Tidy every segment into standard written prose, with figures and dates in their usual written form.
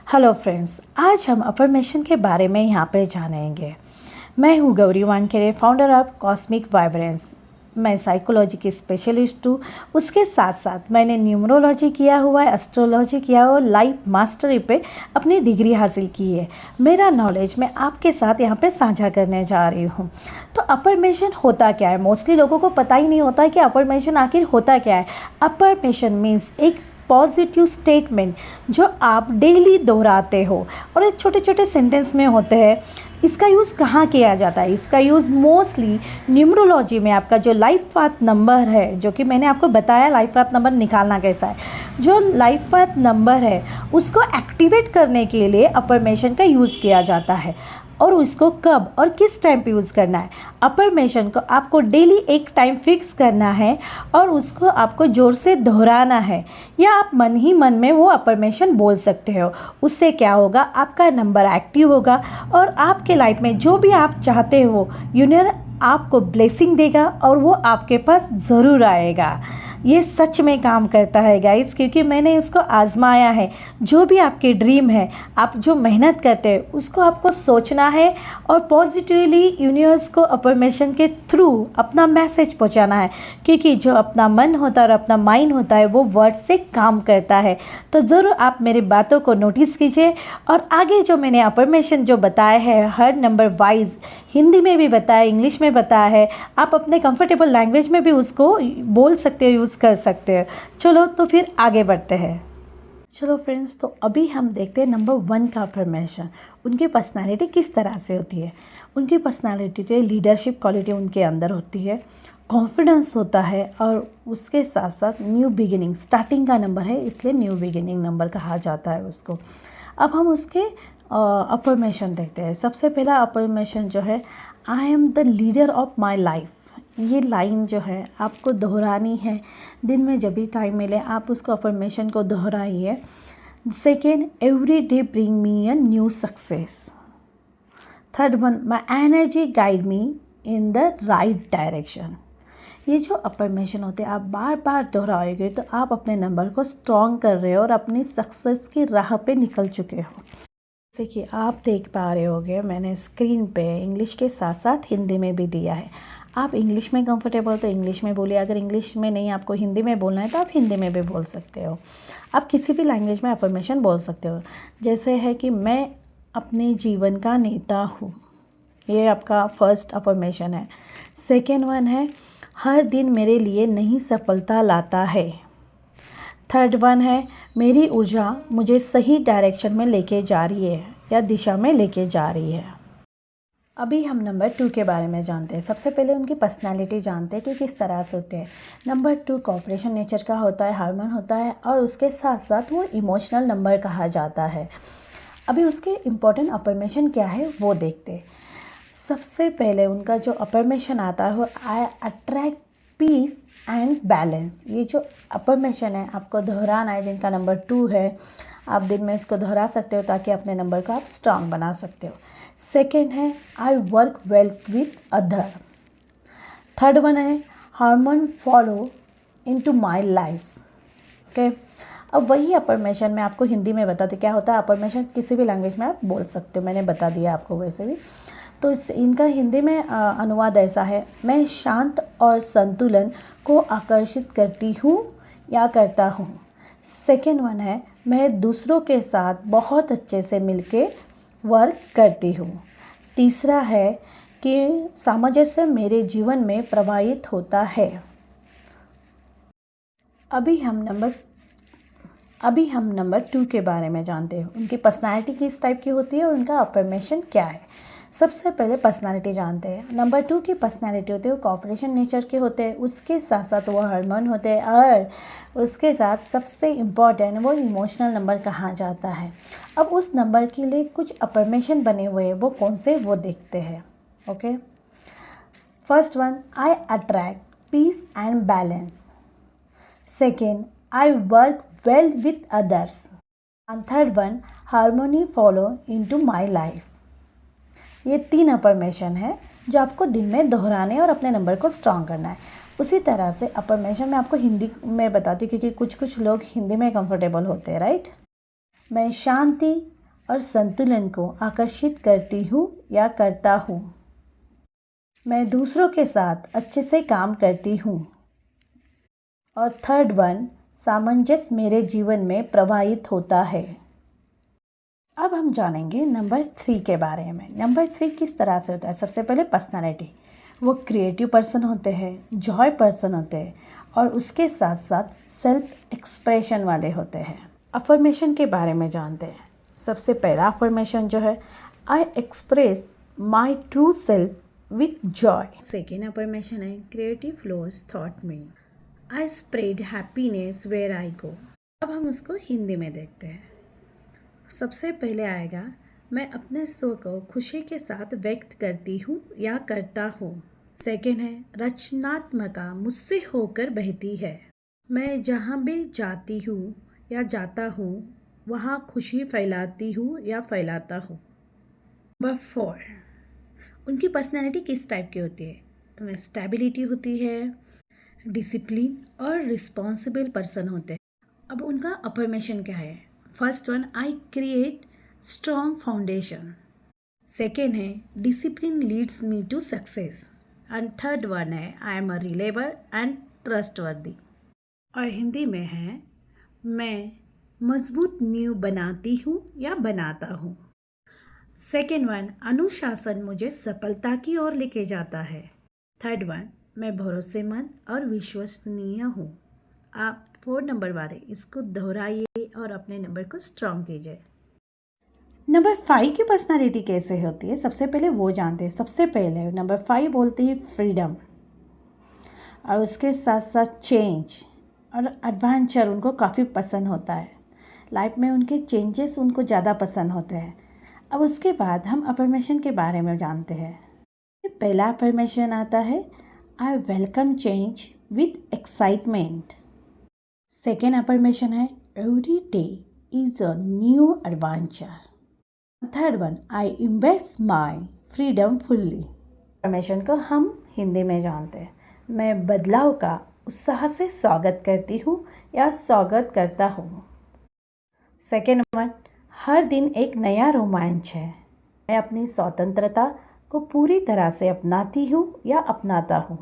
Hello friends, आज हम affirmation के बारे में यहाँ पे जानेंगे। मैं हूँ Gauri Wankhede, founder of cosmic vibrance. मैं साइकोलॉजी की स्पेशलिस्ट हूँ। उसके साथ साथ मैंने न्यूमरोलॉजी किया हुआ है, एस्ट्रोलॉजी किया हुआ, लाइफ मास्टरी पे अपनी डिग्री हासिल की है। मेरा नॉलेज मैं आपके साथ यहाँ पे साझा करने जा रही हूँ। तो अफर्मेशन होता क्या है? मोस्टली लोगों को पता ही नहीं होता कि अफर्मेशन आखिर होता क्या है। अफर्मेशन मीन्स एक पॉजिटिव स्टेटमेंट जो आप डेली दोहराते हो और ये छोटे छोटे सेंटेंस में होते हैं। इसका यूज़ कहाँ किया जाता है? इसका यूज़ मोस्टली न्यूमरोलॉजी में। आपका जो लाइफ पाथ नंबर है, जो कि मैंने आपको बताया लाइफ पाथ नंबर निकालना कैसा है, जो लाइफ पाथ नंबर है उसको एक्टिवेट करने के लिए अफर्मेशन का यूज़ किया जाता है। और उसको कब और किस टाइम पे यूज़ करना है? अफर्मेशन को आपको डेली एक टाइम फिक्स करना है और उसको आपको ज़ोर से दोहराना है, या आप मन ही मन में वो अफर्मेशन बोल सकते हो। उससे क्या होगा? आपका नंबर एक्टिव होगा और आपके लाइफ में जो भी आप चाहते हो, यूनिवर्स आपको ब्लेसिंग देगा और वो आपके पास ज़रूर आएगा। ये सच में काम करता है गाइस, क्योंकि मैंने इसको आजमाया है। जो भी आपके ड्रीम है, आप जो मेहनत करते हैं, उसको आपको सोचना है और पॉजिटिवली यूनिवर्स को अफर्मेशन के थ्रू अपना मैसेज पहुंचाना है। क्योंकि जो अपना मन होता है और अपना माइंड होता है, वो वर्ड से काम करता है। तो ज़रूर आप मेरी बातों को नोटिस कीजिए और आगे जो मैंने अफर्मेशन जो बताया है, हर नंबर वाइज हिंदी में भी बताया, इंग्लिश में बताया है, आप अपने कंफर्टेबल लैंग्वेज में भी उसको बोल सकते हो, यूज़ कर सकते हैं। चलो तो फिर आगे बढ़ते हैं। चलो फ्रेंड्स, तो अभी हम देखते हैं नंबर 1 का अफर्मेशन। उनकी पर्सनालिटी किस तरह से होती है? उनकी पर्सनालिटी तो लीडरशिप क्वालिटी उनके अंदर होती है, कॉन्फिडेंस होता है, और उसके साथ साथ न्यू बिगिनिंग, स्टार्टिंग का नंबर है, इसलिए न्यू बिगिनिंग नंबर कहा जाता है उसको। अब हम उसके अफर्मेशन देखते हैं। सबसे पहला अफर्मेशन जो है, I am the leader of my life. ये लाइन जो है आपको दोहरानी है। दिन में जब भी टाइम मिले आप उसको अफर्मेशन को दोहराइए। Second, every day bring me a new success. Third one, my energy guide me in the right direction. ये जो अफर्मेशन होते हैं आप बार बार दोहराओगे तो आप अपने नंबर को स्ट्रॉन्ग कर रहे हो और अपनी सक्सेस की राह पे निकल चुके हो। जैसे कि आप देख पा रहे होगे, मैंने स्क्रीन पे इंग्लिश के साथ साथ हिंदी में भी दिया है। आप इंग्लिश में कंफर्टेबल हो तो इंग्लिश में बोलिए, अगर इंग्लिश में नहीं आपको हिंदी में बोलना है तो आप हिंदी में भी बोल सकते हो। आप किसी भी लैंग्वेज में अफर्मेशन बोल सकते हो। जैसे है कि मैं अपने जीवन का नेता हूँ, ये आपका फर्स्ट अफर्मेशन है। सेकेंड वन है, हर दिन मेरे लिए नई सफलता लाता है। थर्ड वन है, मेरी ऊर्जा मुझे सही डायरेक्शन में लेके जा रही है या दिशा में लेके जा रही है। अभी हम नंबर 2 के बारे में जानते हैं। सबसे पहले उनकी पर्सनालिटी जानते हैं कि किस तरह से होते हैं। नंबर 2 कॉपरेशन नेचर का होता है, हार्मन होता है, और उसके साथ साथ वो इमोशनल नंबर कहा जाता है। अभी उसके इम्पोर्टेंट अफर्मेशन क्या है वो देखते हैं। सबसे पहले उनका जो अफर्मेशन आता है वो, आई अट्रैक्ट पीस एंड बैलेंस। ये जो अफर्मेशन है आपको दोहराना है, जिनका नंबर 2 है, आप दिन में इसको दोहरा सकते हो ताकि अपने नंबर को आप स्ट्रांग बना सकते हो। सेकेंड है, I work well with other. Third one है, hormone follow into my life. Okay, अब वही अफर्मेशन मैं आपको हिंदी में बताती क्या होता है। अफर्मेशन किसी भी लैंग्वेज में आप बोल सकते हो, मैंने बता दिया आपको वैसे भी। तो इनका हिंदी में अनुवाद ऐसा है, मैं शांत और संतुलन को आकर्षित करती हूँ या करता हूँ। सेकेंड वन है, मैं दूसरों के साथ बहुत अच्छे से मिलके वर्क करती हूँ। तीसरा है कि सामंजस्य मेरे जीवन में प्रभावित होता है। अभी हम नंबर 2 के बारे में जानते हैं। उनकी पर्सनालिटी किस टाइप की होती है और उनका अफर्मेशन क्या है। सबसे पहले पर्सनालिटी जानते हैं। नंबर 2 की पर्सनालिटी होती है वो कॉपरेशन नेचर के होते हैं, उसके साथ साथ वो हार्मोन होते हैं, और उसके साथ सबसे इम्पॉर्टेंट वो इमोशनल नंबर कहा जाता है। अब उस नंबर के लिए कुछ अफर्मेशन बने हुए हैं, वो कौन से वो देखते हैं। Okay, first one, I attract peace and balance. Second, I work well with others, and third one, harmony follow into my life। ये 3 अफर्मेशन है जो आपको दिन में दोहराने और अपने नंबर को स्ट्रॉन्ग करना है। उसी तरह से अफर्मेशन मैं आपको हिंदी में बताती हूँ, क्योंकि कुछ लोग हिंदी में कंफर्टेबल होते हैं, राइट। मैं शांति, और संतुलन को आकर्षित करती हूँ या करता हूँ। मैं दूसरों के साथ अच्छे से काम करती हूँ। और थर्ड वन, सामंजस्य मेरे जीवन में प्रवाहित होता है। अब हम जानेंगे नंबर 3 के बारे में। नंबर 3 किस तरह से होता है। सबसे पहले पर्सनालिटी, वो क्रिएटिव पर्सन होते हैं, जॉय पर्सन होते हैं और उसके साथ साथ सेल्फ एक्सप्रेशन वाले होते हैं। अफर्मेशन के बारे में जानते हैं। सबसे पहला अफर्मेशन जो है, I express my true self with joy. Second affirmation है, creative flows thought me, I spread happiness where I go. अब हम उसको हिंदी में देखते हैं। सबसे पहले आएगा, मैं अपने स्व को खुशी के साथ व्यक्त करती हूँ या करता हूँ। सेकेंड है, रचनात्मकता मुझसे होकर बहती है, मैं जहाँ भी जाती हूँ या जाता हूँ वहाँ खुशी फैलाती हूँ या फैलाता हूँ। नंबर 4, उनकी पर्सनैलिटी किस टाइप की होती है। स्टेबिलिटी होती है, डिसिप्लिन और रिस्पॉन्सिबल पर्सन होते हैं। अब उनका अफर्मेशन क्या है। First one, I create strong foundation. Second है, discipline leads me to success. And third one है, I am a reliable and trustworthy. और हिंदी में है, मैं मजबूत नींव बनाती हूँ या बनाता हूँ। सेकेंड वन, अनुशासन मुझे सफलता की ओर लेके जाता है। थर्ड वन, मैं भरोसेमंद और विश्वसनीय हूँ। आप 4 नंबर वाले इसको दोहराइए और अपने नंबर को स्ट्रॉन्ग कीजिए। नंबर 5 की पर्सनालिटी कैसे होती है, सबसे पहले वो जानते हैं। सबसे पहले नंबर 5 बोलते हैं फ्रीडम, और उसके साथ साथ चेंज और एडवेंचर उनको काफ़ी पसंद होता है। लाइफ में उनके चेंजेस उनको ज़्यादा पसंद होते हैं। अब उसके बाद हम अफर्मेशन के बारे में जानते हैं। पहला अफर्मेशन आता है, I welcome change with excitement. Second affirmation है, every day is a new adventure. Third one, I embrace my freedom fully. Affirmation को हम हिंदी में जानते हैं। मैं बदलाव का उत्साह से स्वागत करती हूँ या स्वागत करता हूँ। सेकेंड वन, हर दिन एक नया रोमांच है, मैं अपनी स्वतंत्रता को पूरी तरह से अपनाती हूँ या अपनाता हूँ।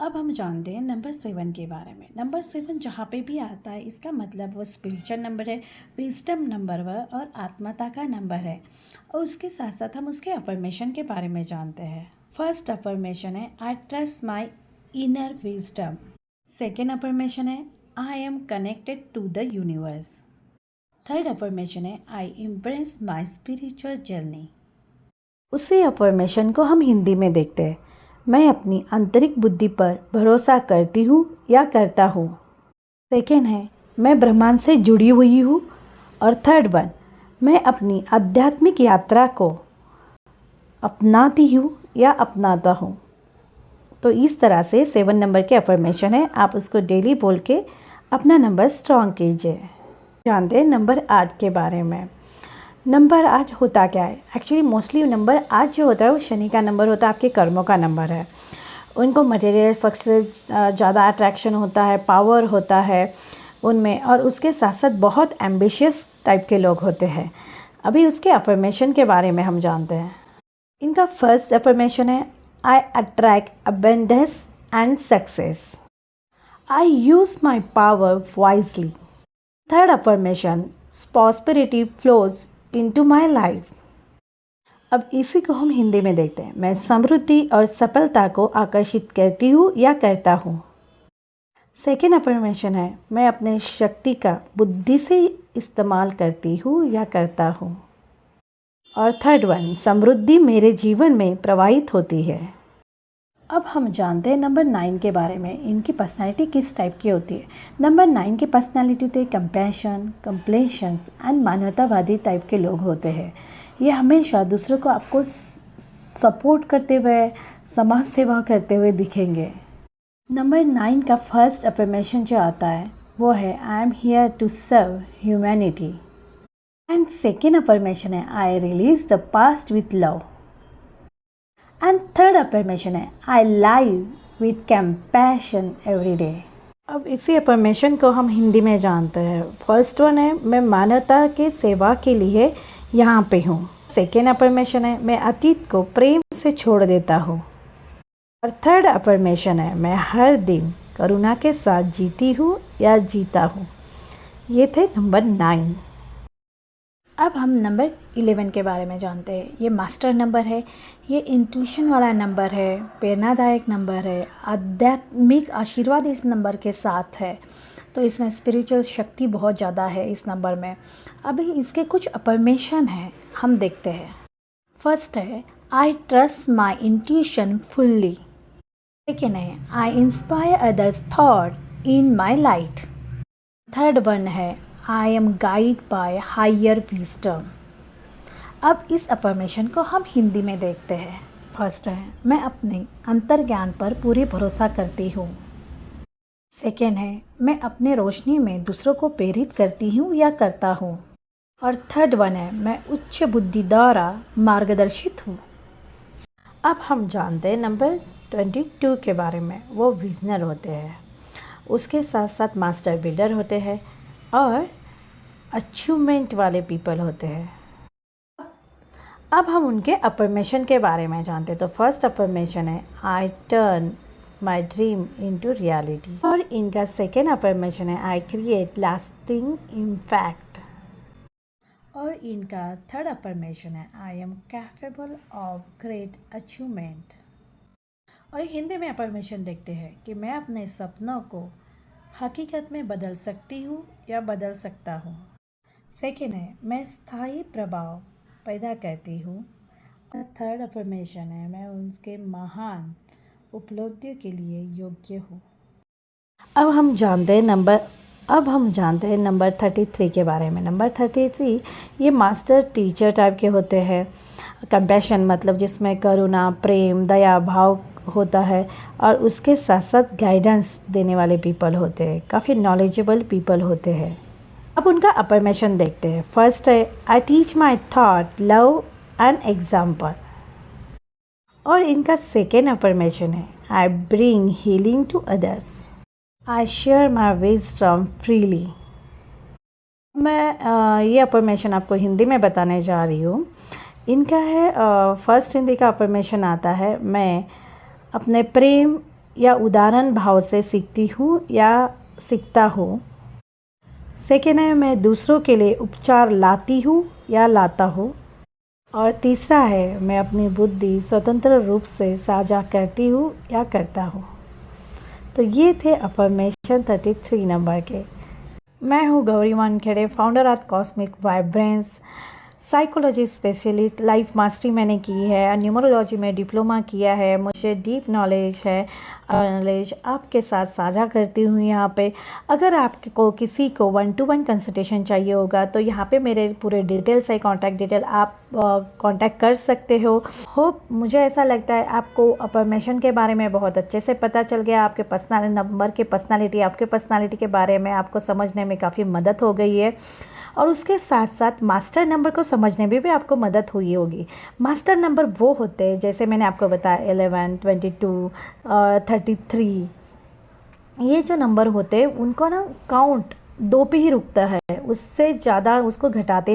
अब हम जानते हैं नंबर 7 के बारे में। नंबर 7 जहाँ पे भी आता है इसका मतलब वो स्पिरिचुअल नंबर है, विजडम नंबर है और आत्मता का नंबर है। और उसके साथ साथ हम उसके अफर्मेशन के बारे में जानते हैं। फर्स्ट अफर्मेशन है, I trust my inner wisdom. Second affirmation है, I am connected to the universe. Third affirmation है, I embrace my spiritual journey. उसी अफर्मेशन को हम हिंदी में देखते हैं। मैं अपनी आंतरिक बुद्धि पर भरोसा करती हूँ या करता हूँ। सेकेंड है, मैं ब्रह्मांड से जुड़ी हुई हूँ। और थर्ड वन, मैं अपनी आध्यात्मिक यात्रा को अपनाती हूँ या अपनाता हूँ। तो इस तरह से 7 नंबर के अफर्मेशन है, आप उसको डेली बोल के अपना नंबर स्ट्रॉन्ग कीजिए। जानते हैं नंबर 8 के बारे में। नंबर 8 होता क्या है। एक्चुअली मोस्टली नंबर 8 जो होता है वो शनि का नंबर होता है, आपके कर्मों का नंबर है। उनको मटेरियल सक्सेस ज़्यादा अट्रैक्शन होता है, पावर होता है उनमें, और उसके साथ साथ बहुत एम्बिशियस टाइप के लोग होते हैं। अभी उसके अफर्मेशन के बारे में हम जानते हैं। इनका फर्स्ट अफर्मेशन है, I attract abundance and success, I use my power wisely. Third affirmation, prosperity flows into my life. अब इसी को हम हिंदी में देखते हैं। मैं समृद्धि और सफलता को आकर्षित करती हूँ या करता हूँ। सेकेंड अफर्मेशन है, मैं अपने शक्ति का बुद्धि से इस्तेमाल करती हूँ या करता हूँ। और थर्ड वन, समृद्धि मेरे जीवन में प्रवाहित होती है। अब हम जानते हैं नंबर 9 के बारे में। इनकी पर्सनालिटी किस टाइप की होती है। नंबर 9 की पर्सनालिटी होती है कंपैशन, कंप्लेशन एंड मानवतावादी टाइप के लोग होते हैं। ये हमेशा दूसरों को आपको सपोर्ट करते हुए, समाज सेवा करते हुए दिखेंगे। नंबर 9 का फर्स्ट अफर्मेशन जो आता है वो है, I am here to serve humanity. And second affirmation है, I release the past with love. And third affirmation है, I live with compassion every day. अब इसी अफर्मेशन को हम हिंदी में जानते हैं। फर्स्ट वन है, मैं मानवता के सेवा के लिए यहाँ पे हूँ। सेकेंड अफर्मेशन है, मैं अतीत को प्रेम से छोड़ देता हूँ। और थर्ड अफर्मेशन है, मैं हर दिन करुणा के साथ जीती हूँ या जीता हूँ। ये थे नंबर 9। अब हम नंबर 11 के बारे में जानते हैं। ये मास्टर नंबर है, ये इंट्यूशन वाला नंबर है, प्रेरणादायक नंबर है, आध्यात्मिक आशीर्वाद इस नंबर के साथ है। तो इसमें स्पिरिचुअल शक्ति बहुत ज़्यादा है इस नंबर में। अभी इसके कुछ अफर्मेशन हैं, हम देखते हैं। फर्स्ट है, I trust my intuition fully. Second है, I inspire others thought in my light. Third one है, I am guide by higher wisdom. अब इस अफर्मेशन को हम हिंदी में देखते हैं। फर्स्ट है, मैं अपने अंतर्ज्ञान पर पूरी भरोसा करती हूँ। सेकेंड है, मैं अपने रोशनी में दूसरों को प्रेरित करती हूँ या करता हूँ। और थर्ड वन है, मैं उच्च बुद्धि द्वारा मार्गदर्शित हूँ। अब हम जानते हैं नंबर 22 के बारे में। वो विजनर होते हैं, उसके साथ साथ मास्टर बिल्डर होते हैं और अचीवमेंट वाले पीपल होते हैं। अब हम उनके अफर्मेशन के बारे में जानते हैं। तो फर्स्ट अफर्मेशन है, I turn my dream into reality. और इनका सेकेंड अफर्मेशन है, आई क्रिएट लास्टिंग इम्पैक्ट। और इनका थर्ड अफर्मेशन है, I am capable of great achievement. और हिंदी में अफर्मेशन देखते हैं कि मैं अपने सपनों को हकीकत में बदल सकती हूँ या बदल सकता हूँ। सेकेंड है, मैं स्थायी प्रभाव पैदा करती हूँ। और थर्ड अफर्मेशन है, मैं उनके महान उपलब्धियों के लिए योग्य हूँ। अब हम जानते हैं नंबर 33 के बारे में। नंबर 33 ये मास्टर टीचर टाइप के होते हैं। कंपैशन मतलब जिसमें करुणा, प्रेम, दया भाव होता है और उसके साथ साथ गाइडेंस देने वाले पीपल होते हैं, काफ़ी नॉलेजेबल पीपल होते हैं। अब उनका अफर्मेशन देखते हैं। फर्स्ट है, I teach my thought love and example. और इनका सेकेंड अफर्मेशन है, I bring healing to others. I share my wisdom freely. मैं ये अफर्मेशन आपको हिंदी में बताने जा रही हूँ। इनका है फर्स्ट हिंदी का अफर्मेशन आता है, मैं अपने प्रेम या उदाहरण भाव से सीखती हूँ या सीखता हूँ। सेकेंड है, मैं दूसरों के लिए उपचार लाती हूँ या लाता हूँ। और तीसरा है, मैं अपनी बुद्धि स्वतंत्र रूप से साझा करती हूँ या करता हूँ। तो ये थे अफर्मेशन 33 नंबर के। मैं हूँ Gauri Wankhede, founder of cosmic vibrance, psychology specialist. Life mastery मैंने की है, न्यूमरोलॉजी में डिप्लोमा किया है, मुझे डीप नॉलेज है। नॉलेज आपके साथ साझा करती हूँ यहाँ पे। अगर आपको किसी को 1-to-1 कंसल्टेशन चाहिए होगा तो यहाँ पे मेरे पूरे डिटेल्स है, कॉन्टैक्ट डिटेल, आप कॉन्टैक्ट कर सकते हो। मुझे ऐसा लगता है आपको अफर्मेशन के बारे में बहुत अच्छे से पता चल गया। आपके आपके पर्सनालिटी के बारे में आपको समझने में काफ़ी मदद हो गई है। और उसके साथ साथ मास्टर नंबर को समझने में भी आपको मदद हुई होगी। मास्टर नंबर वो होते हैं, जैसे मैंने आपको बताया 11, 22, 33, ये जो नंबर होते हैं उनको ना काउंट 2 पे ही रुकता है, उससे ज़्यादा उसको घटाते नहीं।